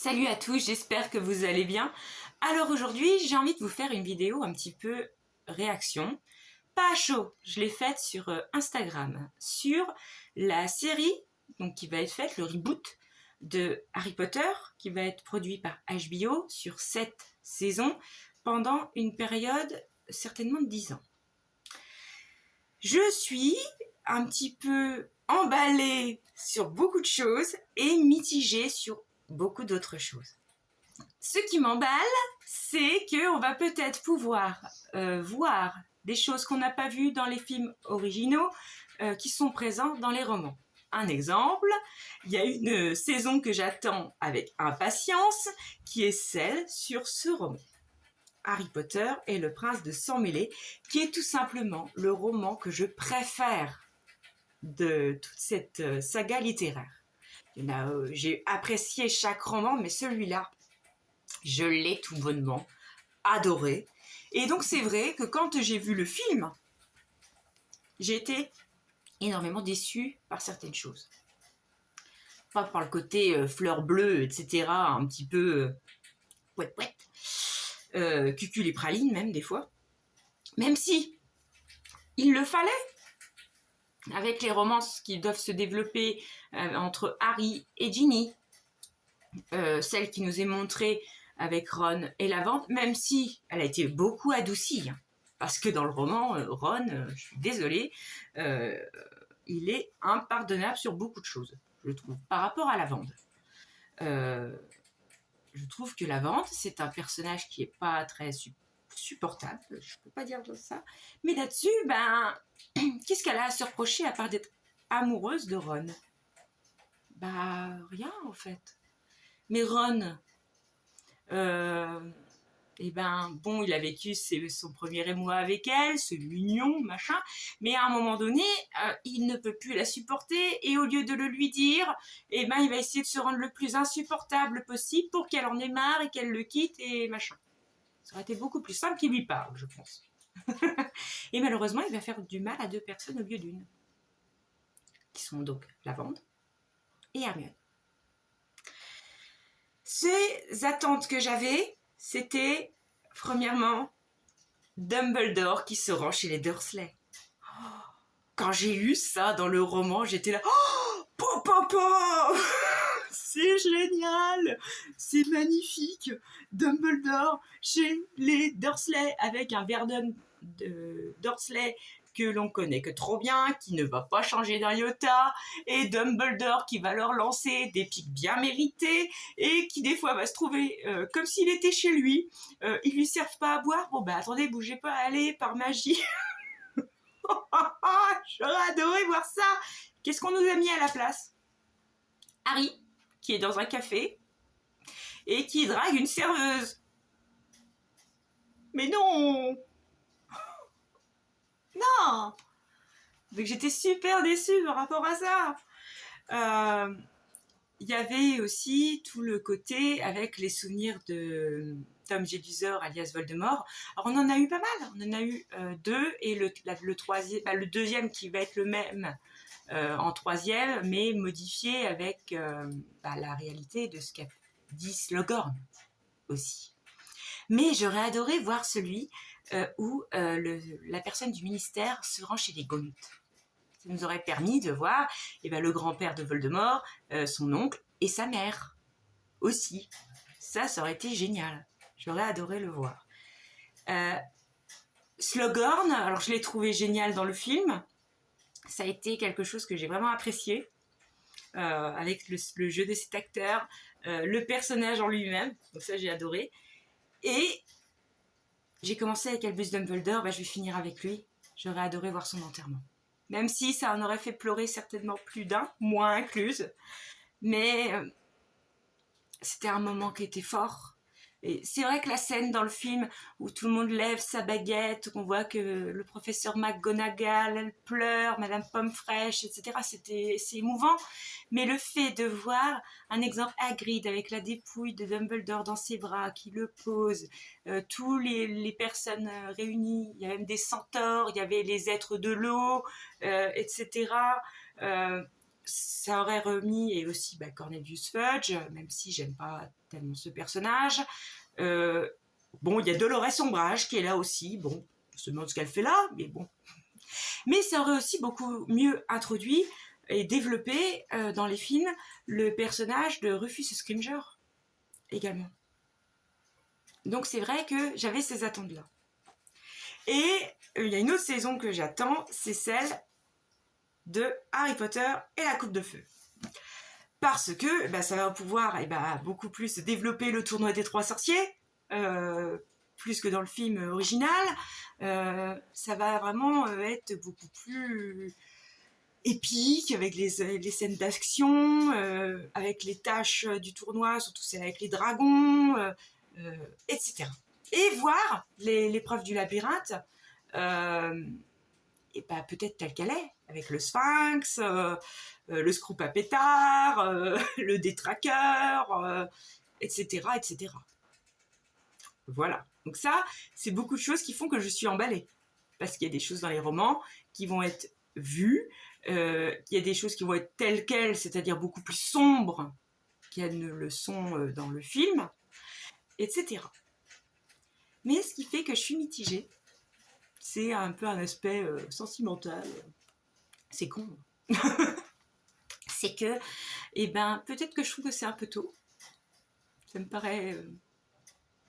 Salut à tous, j'espère que vous allez bien. Alors aujourd'hui, j'ai envie de vous faire une vidéo un petit peu réaction. Pas à chaud, je l'ai faite sur Instagram, sur la série donc, qui va être faite, le reboot de Harry Potter, qui va être produit par HBO sur 7 saisons pendant une période certainement de 10 ans. Je suis un petit peu emballée sur beaucoup de choses et mitigée sur beaucoup d'autres choses. Ce qui m'emballe, c'est qu'on va peut-être pouvoir voir des choses qu'on n'a pas vues dans les films originaux qui sont présents dans les romans. Un exemple, il y a une saison que j'attends avec impatience qui est celle sur ce roman. Harry Potter et le prince de Sang Mêlé, qui est tout simplement le roman que je préfère de toute cette saga littéraire. J'ai apprécié chaque roman, mais celui-là, je l'ai tout bonnement adoré. Et donc c'est vrai que quand j'ai vu le film, j'ai été énormément déçue par certaines choses. Pas par le côté fleur bleue, etc., un petit peu pouet pouet, cucul et praline même des fois. Même si il le fallait, avec les romances qui doivent se développer entre Harry et Ginny, celle qui nous est montrée avec Ron et Lavande, même si elle a été beaucoup adoucie. Parce que dans le roman, Ron, je suis désolée, il est impardonnable sur beaucoup de choses, je trouve, par rapport à Lavande. Je trouve que Lavande, c'est un personnage qui n'est pas très supportable, je ne peux pas dire ça. Mais là-dessus, qu'est-ce qu'elle a à se reprocher à part d'être amoureuse de Ron? Rien en fait. Mais Ron, il a vécu son premier émoi avec elle, c'est mignon, machin, mais à un moment donné, il ne peut plus la supporter, et au lieu de le lui dire, il va essayer de se rendre le plus insupportable possible pour qu'elle en ait marre et qu'elle le quitte, et machin. Ça aurait été beaucoup plus simple qu'il lui parle, je pense. Et malheureusement, il va faire du mal à deux personnes au lieu d'une, qui sont donc Lavande et Hermione. Ces attentes que j'avais, c'était, premièrement, Dumbledore qui se rend chez les Dursley. Quand j'ai lu ça dans le roman, j'étais là, oh, papa, c'est génial, c'est magnifique, Dumbledore chez les Dursley avec un Verdun de Dursley que l'on connaît que trop bien, qui ne va pas changer d'un iota, et Dumbledore qui va leur lancer des pics bien mérités, et qui des fois va se trouver comme s'il était chez lui. Ils lui servent pas à boire, attendez, bougez pas, allez, par magie. J'aurais adoré voir ça. Qu'est-ce qu'on nous a mis à la place? Harry, qui est dans un café, et qui drague une serveuse. Mais non! Non! Donc j'étais super déçue par rapport à ça. Il y avait aussi tout le côté avec les souvenirs de Tom Jedusor alias Voldemort. Alors on en a eu pas mal, on en a eu deux, et le troisième, le deuxième qui va être le même en troisième, mais modifié avec la réalité de ce qu'a dit Slughorn aussi. Mais j'aurais adoré voir celui où la personne du ministère se rend chez les Gaunt. Ça nous aurait permis de voir le grand-père de Voldemort, son oncle et sa mère aussi. Ça aurait été génial. J'aurais adoré le voir. Slughorn, alors je l'ai trouvé génial dans le film. Ça a été quelque chose que j'ai vraiment apprécié, avec le jeu de cet acteur, le personnage en lui-même. Donc ça, j'ai adoré. Et j'ai commencé avec Albus Dumbledore, je vais finir avec lui. J'aurais adoré voir son enterrement. Même si ça en aurait fait pleurer certainement plus d'un, moi incluse. Mais c'était un moment qui était fort. Et c'est vrai que la scène dans le film où tout le monde lève sa baguette, qu'on voit que le professeur McGonagall, elle pleure, Madame Pomme-Fraîche, etc., c'est émouvant. Mais le fait de voir un exemple Hagrid avec la dépouille de Dumbledore dans ses bras, qui le pose, tous les personnes réunies, il y a même des centaures, il y avait les êtres de l'eau, etc., ça aurait remis, et aussi Cornelius Fudge, même si j'aime pas tellement ce personnage. Bon, il y a Dolores Ombrage qui est là aussi, bon, on se demande ce qu'elle fait là, mais bon. Mais ça aurait aussi beaucoup mieux introduit et développé dans les films le personnage de Rufus Scrimger également. Donc c'est vrai que j'avais ces attentes-là. Et il y a une autre saison que j'attends, c'est celle de Harry Potter et la Coupe de Feu. Parce que ça va pouvoir beaucoup plus développer le tournoi des 3 sorciers, plus que dans le film original. Ça va vraiment être beaucoup plus épique, avec les scènes d'action, avec les tâches du tournoi, surtout celles avec les dragons, etc. Et voir l'épreuve du labyrinthe, peut-être telle qu'elle est, avec le sphinx, le Scroup à pétard, le détraqueur, etc., etc. Voilà. Donc ça, c'est beaucoup de choses qui font que je suis emballée. Parce qu'il y a des choses dans les romans qui vont être vues, il y a des choses qui vont être telles quelles, c'est-à-dire beaucoup plus sombres qu'elles ne le sont dans le film, etc. Mais ce qui fait que je suis mitigée, c'est un peu un aspect sentimental. C'est con. C'est que, peut-être que je trouve que c'est un peu tôt. Ça me paraît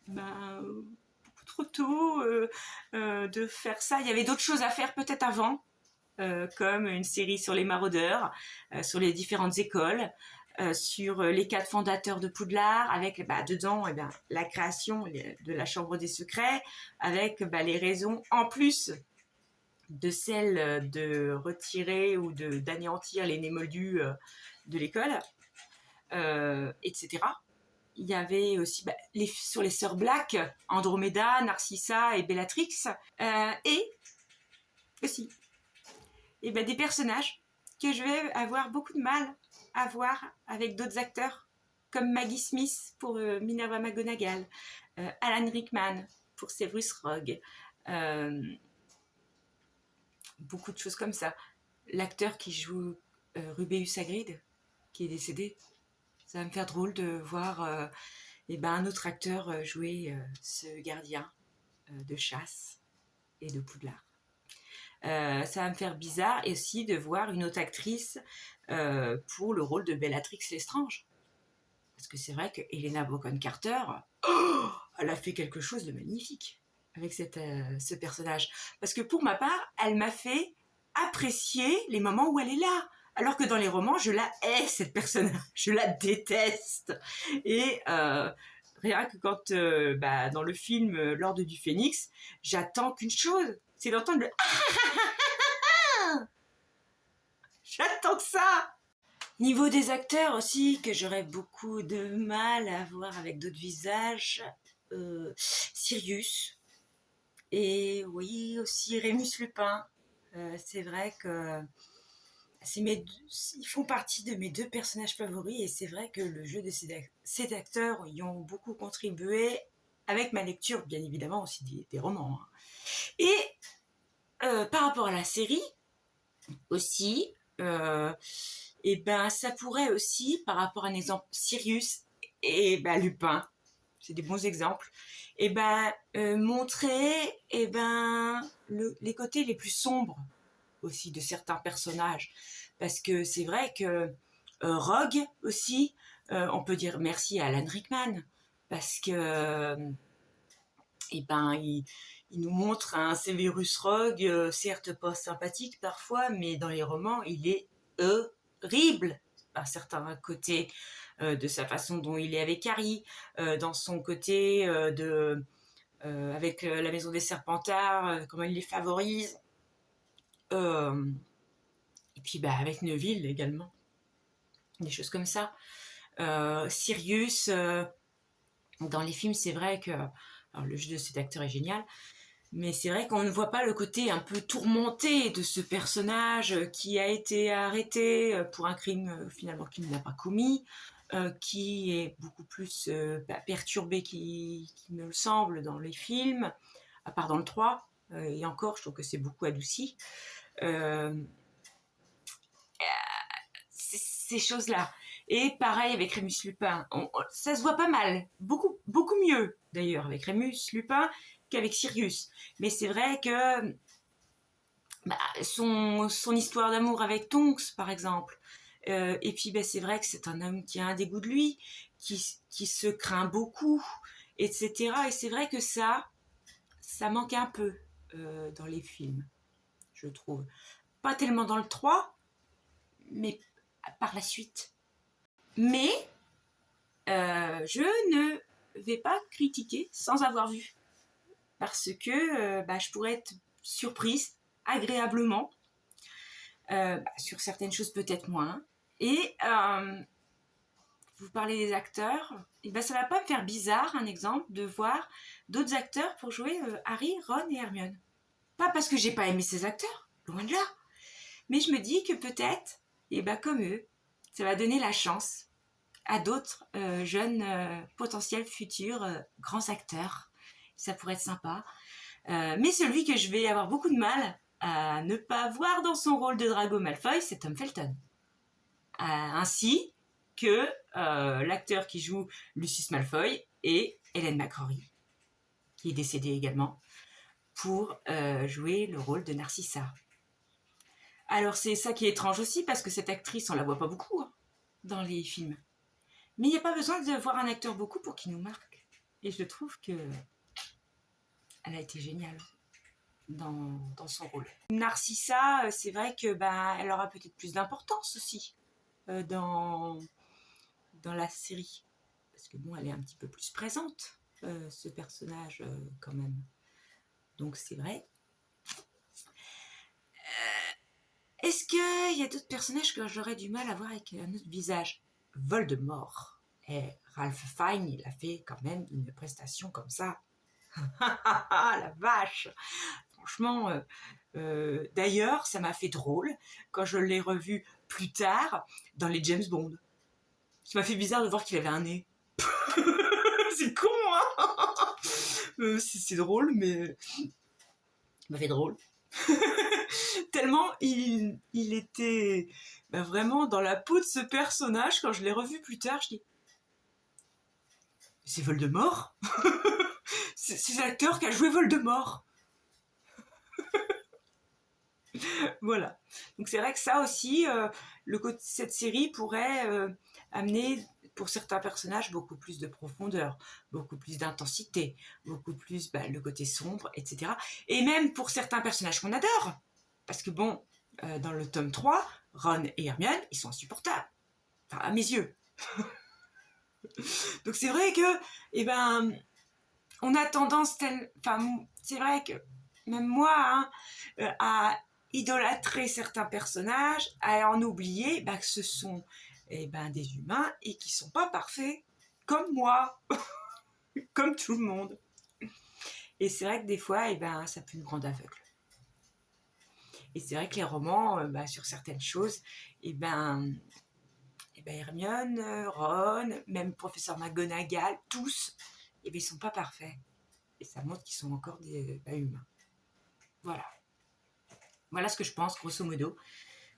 beaucoup trop tôt de faire ça. Il y avait d'autres choses à faire peut-être avant, comme une série sur les maraudeurs, sur les différentes écoles, sur les 4 fondateurs de Poudlard, avec dedans la création de la Chambre des Secrets, avec les raisons en plus de celle de retirer ou d'anéantir les nés moldus de l'école, etc. Il y avait aussi sur les sœurs Black, Andromeda, Narcissa et Bellatrix, et aussi des personnages que je vais avoir beaucoup de mal à voir avec d'autres acteurs, comme Maggie Smith pour Minerva McGonagall, Alan Rickman pour Severus Rogue, beaucoup de choses comme ça. L'acteur qui joue Rubeus Hagrid, qui est décédé, ça va me faire drôle de voir un autre acteur jouer ce gardien de chasse et de Poudlard. Ça va me faire bizarre et aussi de voir une autre actrice pour le rôle de Bellatrix Lestrange. Parce que c'est vrai que Helena Bonham Carter, elle a fait quelque chose de magnifique avec ce personnage. Parce que pour ma part, elle m'a fait apprécier les moments où elle est là. Alors que dans les romans, je la hais, cette personnage. Je la déteste. Et rien que quand, dans le film L'Ordre du Phénix, j'attends qu'une chose, c'est d'entendre le j'attends que ça. Niveau des acteurs aussi, que j'aurais beaucoup de mal à voir avec d'autres visages, Sirius, et oui, aussi Rémus Lupin. C'est vrai que ils font partie de mes 2 personnages favoris, et c'est vrai que le jeu de ces acteurs y ont beaucoup contribué, avec ma lecture, bien évidemment, aussi des romans. Hein. Et par rapport à la série, aussi, ça pourrait aussi, par rapport à un exemple, Sirius et Lupin, c'est des bons exemples, montrer les côtés les plus sombres aussi de certains personnages. Parce que c'est vrai que Rogue aussi, on peut dire merci à Alan Rickman, parce que il nous montre un Severus Rogue, certes pas sympathique parfois, mais dans les romans, il est horrible par certains côtés, de sa façon dont il est avec Harry, dans son côté avec la Maison des Serpentards, comment il les favorise, et puis avec Neville également, des choses comme ça. Sirius, dans les films, c'est vrai que le jeu de cet acteur est génial, mais c'est vrai qu'on ne voit pas le côté un peu tourmenté de ce personnage qui a été arrêté pour un crime finalement qu'il n'a pas commis, qui est beaucoup plus perturbé qu'il ne le semble dans les films, à part dans le 3, et encore je trouve que c'est beaucoup adouci. ces choses-là. Et pareil avec Rémus Lupin, ça se voit pas mal, beaucoup mieux d'ailleurs avec Rémus Lupin qu'avec Sirius. Mais c'est vrai que son histoire d'amour avec Tonks, par exemple, et puis c'est vrai que c'est un homme qui a un dégoût de lui, qui se craint beaucoup, etc. Et c'est vrai que ça manque un peu dans les films, je trouve. Pas tellement dans le 3, mais par la suite. Mais je ne vais pas critiquer sans avoir vu. Parce que je pourrais être surprise agréablement. Sur certaines choses peut-être moins. Et vous parlez des acteurs, et ça va pas me faire bizarre, un exemple, de voir d'autres acteurs pour jouer Harry, Ron et Hermione. Pas parce que j'ai pas aimé ces acteurs, loin de là. Mais je me dis que peut-être, comme eux, ça va donner la chance à d'autres jeunes potentiels futurs grands acteurs. Ça pourrait être sympa. Mais celui que je vais avoir beaucoup de mal à ne pas voir dans son rôle de Drago Malfoy, c'est Tom Felton. Ainsi que l'acteur qui joue Lucius Malfoy et Helen McCrory, qui est décédée également, pour jouer le rôle de Narcissa. Alors c'est ça qui est étrange aussi, parce que cette actrice, on la voit pas beaucoup dans les films. Mais il n'y a pas besoin de voir un acteur beaucoup pour qu'il nous marque. Et je trouve que elle a été géniale dans son rôle. Narcissa, c'est vrai que elle aura peut-être plus d'importance aussi dans la série. Parce que elle est un petit peu plus présente, ce personnage quand même. Donc c'est vrai. Est-ce qu'il y a d'autres personnages que j'aurais du mal à voir avec un autre visage? Voldemort. Et Ralph Fiennes, il a fait quand même une prestation comme ça. La vache! Franchement, d'ailleurs, ça m'a fait drôle quand je l'ai revu plus tard dans les James Bond. Ça m'a fait bizarre de voir qu'il avait un nez. C'est con, hein? C'est drôle, mais ça m'a fait drôle. Tellement il était vraiment dans la peau de ce personnage. Quand je l'ai revu plus tard, je dis c'est Voldemort. C'est l'acteur qui a joué Voldemort. Voilà. Donc c'est vrai que ça aussi, cette série pourrait amener pour certains personnages beaucoup plus de profondeur, beaucoup plus d'intensité, beaucoup plus le côté sombre, etc. Et même pour certains personnages qu'on adore. Parce que dans le tome 3, Ron et Hermione, ils sont insupportables. Enfin, à mes yeux. Donc c'est vrai que, on a tendance, c'est vrai que même moi, à idolâtrer certains personnages, à en oublier que ce sont des humains et qui sont pas parfaits, comme moi, comme tout le monde. Et c'est vrai que des fois, ça peut nous rendre aveugles. Et c'est vrai que les romans, sur certaines choses, Hermione, Ron, même professeur McGonagall, tous, ils sont pas parfaits. Et ça montre qu'ils sont encore des humains. Voilà. Voilà ce que je pense, grosso modo,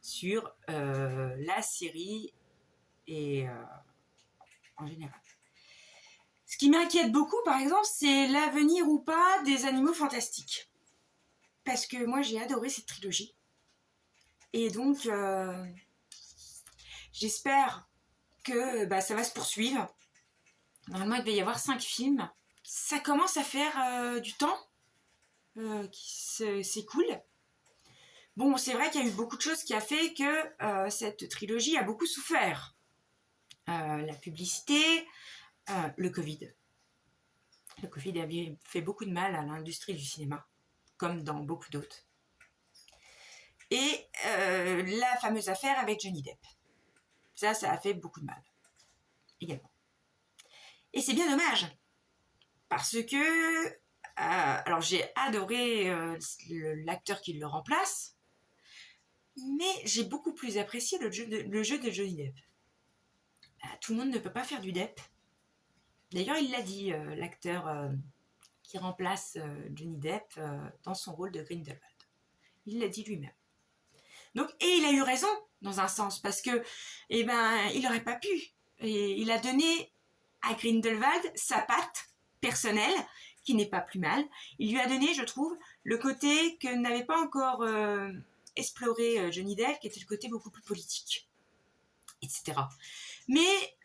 sur la série et en général. Ce qui m'inquiète beaucoup, par exemple, c'est l'avenir ou pas des Animaux Fantastiques. Parce que moi, j'ai adoré cette trilogie. Et donc, j'espère que ça va se poursuivre. Normalement, il devait y avoir 5 films. Ça commence à faire du temps qui s'écoule. Bon, c'est vrai qu'il y a eu beaucoup de choses qui a fait que cette trilogie a beaucoup souffert. La publicité, le Covid. Le Covid a fait beaucoup de mal à l'industrie du cinéma, comme dans beaucoup d'autres. Et la fameuse affaire avec Johnny Depp. Ça a fait beaucoup de mal, également. Et c'est bien dommage, parce que... alors j'ai adoré l'acteur qui le remplace, mais j'ai beaucoup plus apprécié le jeu de Johnny Depp. Tout le monde ne peut pas faire du Depp. D'ailleurs, il l'a dit, l'acteur qui remplace Johnny Depp dans son rôle de Grindelwald. Il l'a dit lui-même. Donc, et il a eu raison, dans un sens, parce que, eh ben, il n'aurait pas pu. Et il a donné à Grindelwald sa patte personnelle, qui n'est pas plus mal. Il lui a donné, je trouve, le côté que n'avait pas encore exploré Johnny Depp, qui était le côté beaucoup plus politique, etc. Mais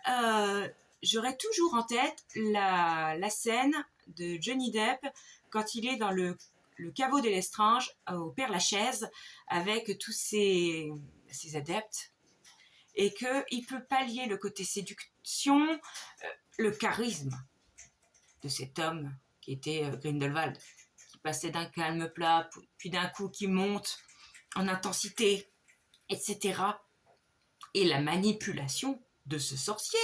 j'aurais toujours en tête la scène de Johnny Depp quand il est dans le caveau de Lestrange au Père-Lachaise avec tous ses adeptes et qu'il peut pallier le côté séduction, le charisme de cet homme qui était Grindelwald, qui passait d'un calme plat, puis d'un coup qui monte en intensité, etc. Et la manipulation de ce sorcier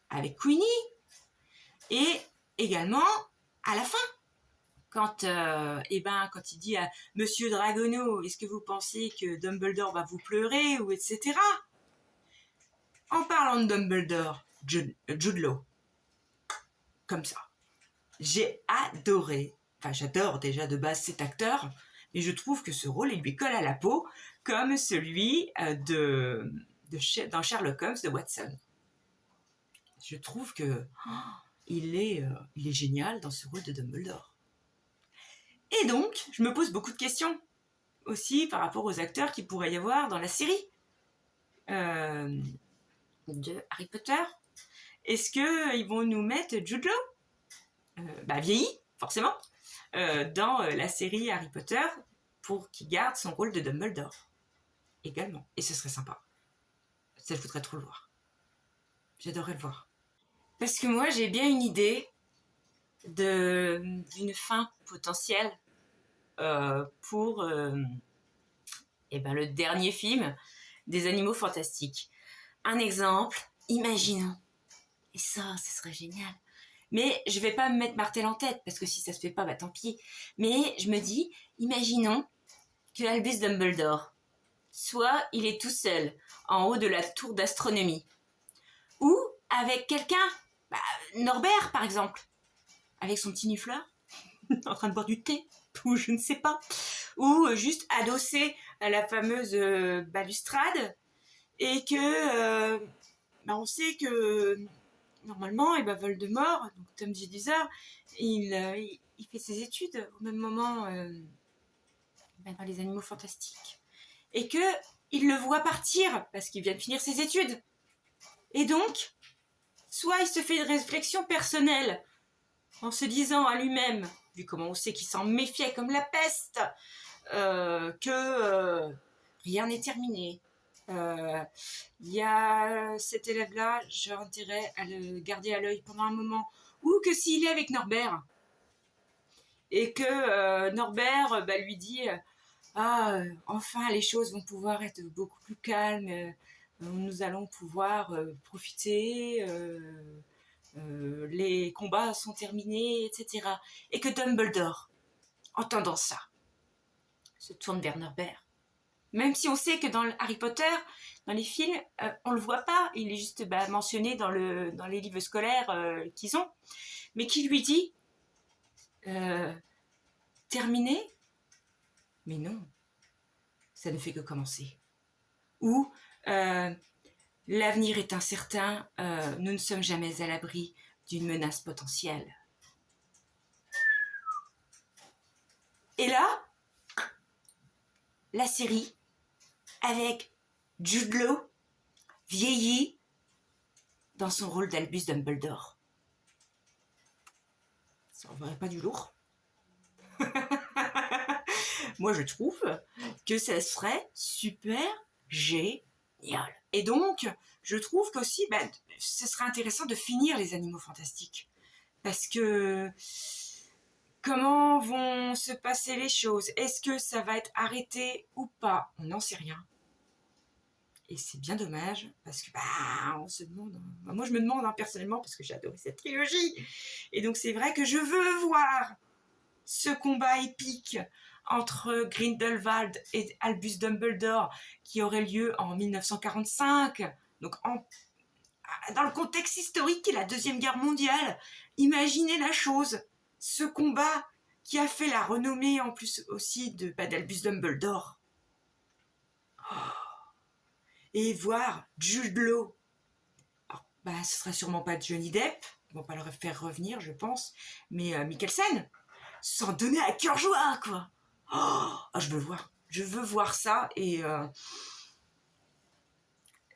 avec Queenie, et également à la fin, quand il dit à Monsieur Dragono, est-ce que vous pensez que Dumbledore va vous pleurer, ou etc. En parlant de Dumbledore, Jude Law, comme ça. J'ai adoré, enfin j'adore déjà de base cet acteur, mais je trouve que ce rôle, il lui colle à la peau, comme celui dans Sherlock Holmes de Watson. Je trouve que il est génial dans ce rôle de Dumbledore. Et donc, je me pose beaucoup de questions aussi par rapport aux acteurs qu'il pourrait y avoir dans la série de Harry Potter. Est-ce qu'ils vont nous mettre Jude Law, vieilli, forcément, dans la série Harry Potter pour qu'il garde son rôle de Dumbledore également. Et ce serait sympa. Ça, je voudrais trop le voir. J'adorerais le voir. Parce que moi, j'ai bien une idée d'une fin potentielle pour le dernier film des Animaux Fantastiques. Un exemple, imaginons, et ça, ce serait génial, mais je vais pas me mettre martel en tête, parce que si ça se fait pas, bah tant pis, mais je me dis, imaginons que Albus Dumbledore, soit il est tout seul, en haut de la tour d'astronomie, ou avec quelqu'un, Norbert par exemple, avec son petit nifleur, en train de boire du thé, ou je ne sais pas, ou juste adossé à la fameuse balustrade, et que on sait que normalement Voldemort, donc Tom Jedusor, il fait ses études au même moment dans les Animaux Fantastiques, et que il le voit partir parce qu'il vient de finir ses études, et donc soit il se fait une réflexion personnelle en se disant à lui-même, vu comment on sait qu'il s'en méfiait comme la peste, que rien n'est terminé. Il y a cet élève-là, j'ai intérêt à le garder à l'œil pendant un moment, ou que s'il est avec Norbert, et que Norbert lui dit enfin les choses vont pouvoir être beaucoup plus calmes, nous allons pouvoir profiter, les combats sont terminés, etc. Et que Dumbledore, entendant ça, se tourne vers Norbert. Même si on sait que dans Harry Potter, dans les films, on le voit pas, il est juste mentionné dans les livres scolaires qu'ils ont, mais qui lui dit terminé? Mais non, ça ne fait que commencer. Ou l'avenir est incertain, nous ne sommes jamais à l'abri d'une menace potentielle. Et là, la série, avec Jude Law, vieilli dans son rôle d'Albus Dumbledore. Ça enverrait pas du lourd. Moi, je trouve que ça serait super génial. Et donc, je trouve qu'aussi, ce serait intéressant de finir les Animaux Fantastiques. Parce que comment vont se passer les choses? Est-ce que ça va être arrêté ou pas? On n'en sait rien. Et c'est bien dommage, parce que on se demande... Moi, je me demande personnellement, parce que j'ai adoré cette trilogie. Et donc, c'est vrai que je veux voir ce combat épique entre Grindelwald et Albus Dumbledore qui aurait lieu en 1945, donc dans le contexte historique qui est la Deuxième Guerre mondiale. Imaginez la chose, ce combat qui a fait la renommée en plus aussi d'Albus Dumbledore. et voir Jude Law. Alors, bah, ce sera sûrement pas Johnny Depp, ils vont pas le faire revenir, je pense, mais Mikkelsen, s'en donner à cœur joie, quoi. Oh, je veux le voir. Je veux voir ça et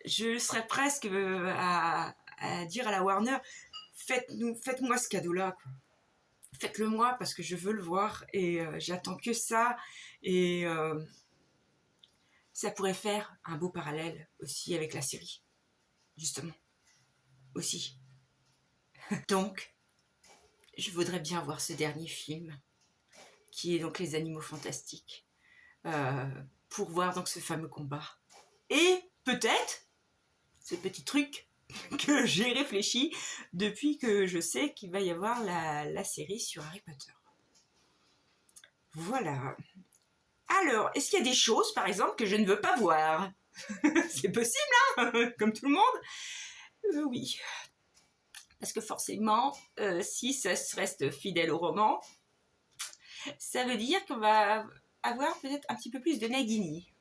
je serais presque à dire à la Warner, faites-moi ce cadeau-là, quoi. Faites-le moi parce que je veux le voir et j'attends que ça et ça pourrait faire un beau parallèle aussi avec la série, justement, aussi. Donc, je voudrais bien voir ce dernier film qui est donc Les Animaux Fantastiques pour voir donc ce fameux combat. Et peut-être ce petit truc que j'ai réfléchi depuis que je sais qu'il va y avoir la série sur Harry Potter. Voilà. Alors, est-ce qu'il y a des choses, par exemple, que je ne veux pas voir? C'est possible, hein, comme tout le monde. Oui. Parce que forcément, si ça reste fidèle au roman, ça veut dire qu'on va avoir peut-être un petit peu plus de Nagini.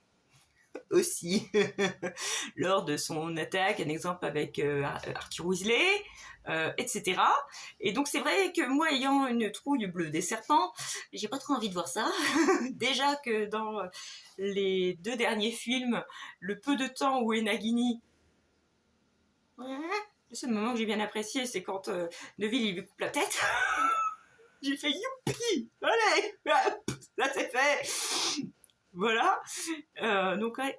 Aussi, lors de son attaque, un exemple avec Arthur Weasley, etc. Et donc c'est vrai que moi, ayant une trouille bleue des serpents, j'ai pas trop envie de voir ça. Déjà que dans les 2 derniers films, le peu de temps où est Nagini, le seul moment que j'ai bien apprécié, c'est quand Neville il lui coupe la tête. J'ai fait youpi, allez, là c'est fait. Voilà. Donc ouais.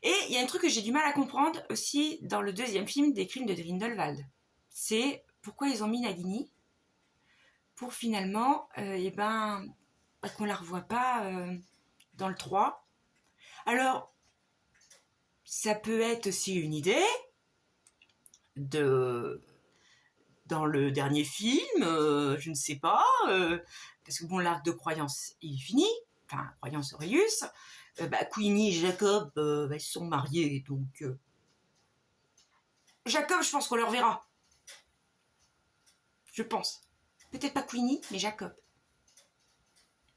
Et il y a un truc que j'ai du mal à comprendre aussi dans le 2e film des Crimes de Grindelwald. C'est pourquoi ils ont mis Nagini pour finalement qu'on la revoie pas dans le 3. Alors, ça peut être aussi une idée dans le dernier film, je ne sais pas, parce que bon, l'arc de croyance il est fini, enfin, croyance Aureus, Queenie et Jacob, ils sont mariés, donc Jacob, je pense qu'on le reverra. Je pense. Peut-être pas Queenie, mais Jacob.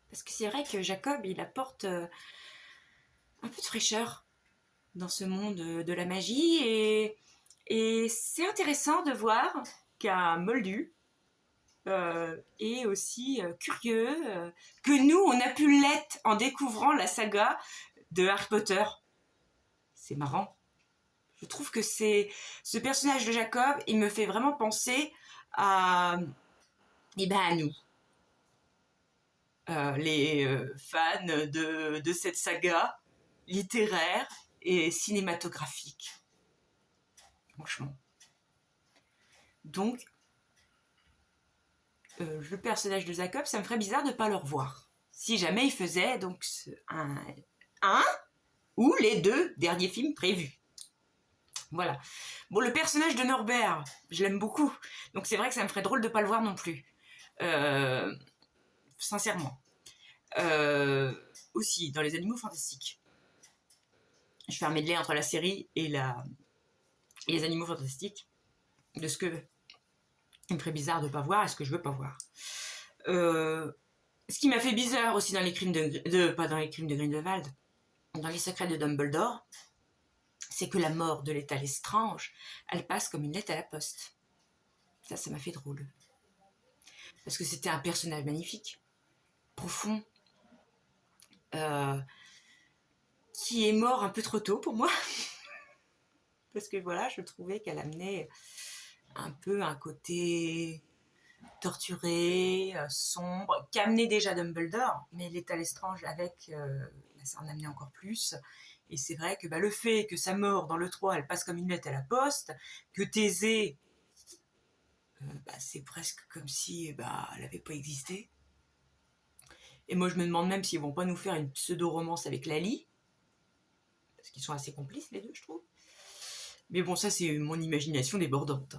Parce que c'est vrai que Jacob, il apporte un peu de fraîcheur dans ce monde de la magie et c'est intéressant de voir qu'un moldu est aussi curieux que nous, on a pu l'être en découvrant la saga de Harry Potter. C'est marrant. Je trouve que ce personnage de Jacob, il me fait vraiment penser à nous. Les fans de cette saga littéraire et cinématographique. Franchement. Donc, le personnage de Jacob, ça me ferait bizarre de ne pas le revoir. Si jamais il faisait donc un ou les 2 derniers films prévus. Voilà. Bon, le personnage de Norbert, je l'aime beaucoup. Donc c'est vrai que ça me ferait drôle de ne pas le voir non plus. Sincèrement. Aussi, dans Les Animaux Fantastiques. Je fais un medley entre la série et Les Animaux Fantastiques. De ce que il me ferait bizarre de ne pas voir et ce que je veux pas voir. Ce qui m'a fait bizarre aussi dans les crimes pas dans les crimes de Grindelwald, dans Les Secrets de Dumbledore, c'est que la mort de l'état Lestrange, elle passe comme une lettre à la poste. Ça m'a fait drôle. Parce que c'était un personnage magnifique, profond, qui est mort un peu trop tôt pour moi. Parce que voilà, je trouvais qu'elle amenait un peu un côté torturé, sombre, qu'amenait déjà Dumbledore, mais l'état Lestrange avec, ça en amenait encore plus. Et c'est vrai que le fait que sa mort dans le 3, elle passe comme une lettre à la poste, que Thésée, c'est presque comme si elle n'avait pas existé. Et moi je me demande même s'ils vont pas nous faire une pseudo-romance avec Lali, parce qu'ils sont assez complices les deux, je trouve. Mais bon, ça c'est mon imagination débordante.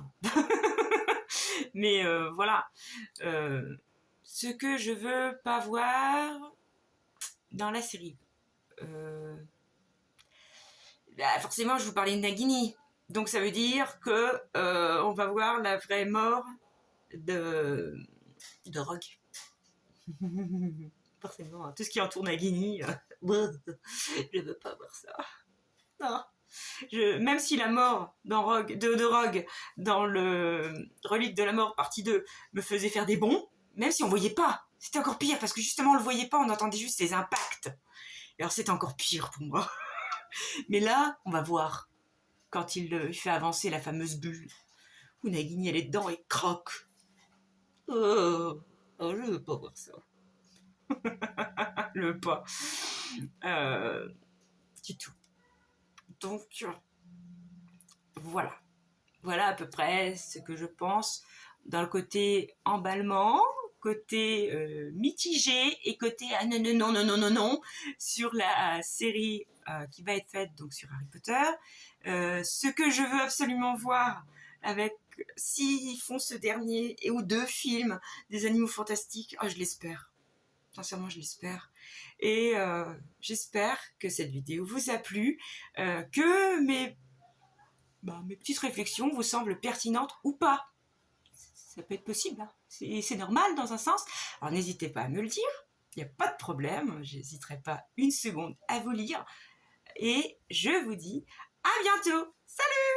Mais voilà. Ce que je veux pas voir dans la série. Forcément, je vous parlais de Nagini. Donc ça veut dire que on va voir la vraie mort de Rogue. Forcément, tout ce qui entoure Nagini, je veux pas voir ça. Non. Même si la mort dans de Rogue, dans le Relique de la mort partie 2, me faisait faire des bonds, même si on voyait pas, c'était encore pire, parce que justement on le voyait pas, on entendait juste les impacts. Et alors c'était encore pire pour moi. Mais là, on va voir, quand il fait avancer la fameuse bulle, où Nagini elle est dedans et croque. Oh, oh je veux pas voir ça. Je veux pas. Du tout. Donc, voilà. Voilà à peu près ce que je pense dans le côté emballement, côté mitigé et côté ah non non non non non non non sur la série qui va être faite donc sur Harry Potter. Ce que je veux absolument voir avec s'ils font ce dernier et ou deux films des Animaux Fantastiques, oh, je l'espère. Sincèrement, je l'espère. Et j'espère que cette vidéo vous a plu, que mes petites réflexions vous semblent pertinentes ou pas. Ça peut être possible, hein. C'est normal dans un sens. Alors n'hésitez pas à me le dire, il n'y a pas de problème, j'hésiterai pas une seconde à vous lire. Et je vous dis à bientôt. Salut!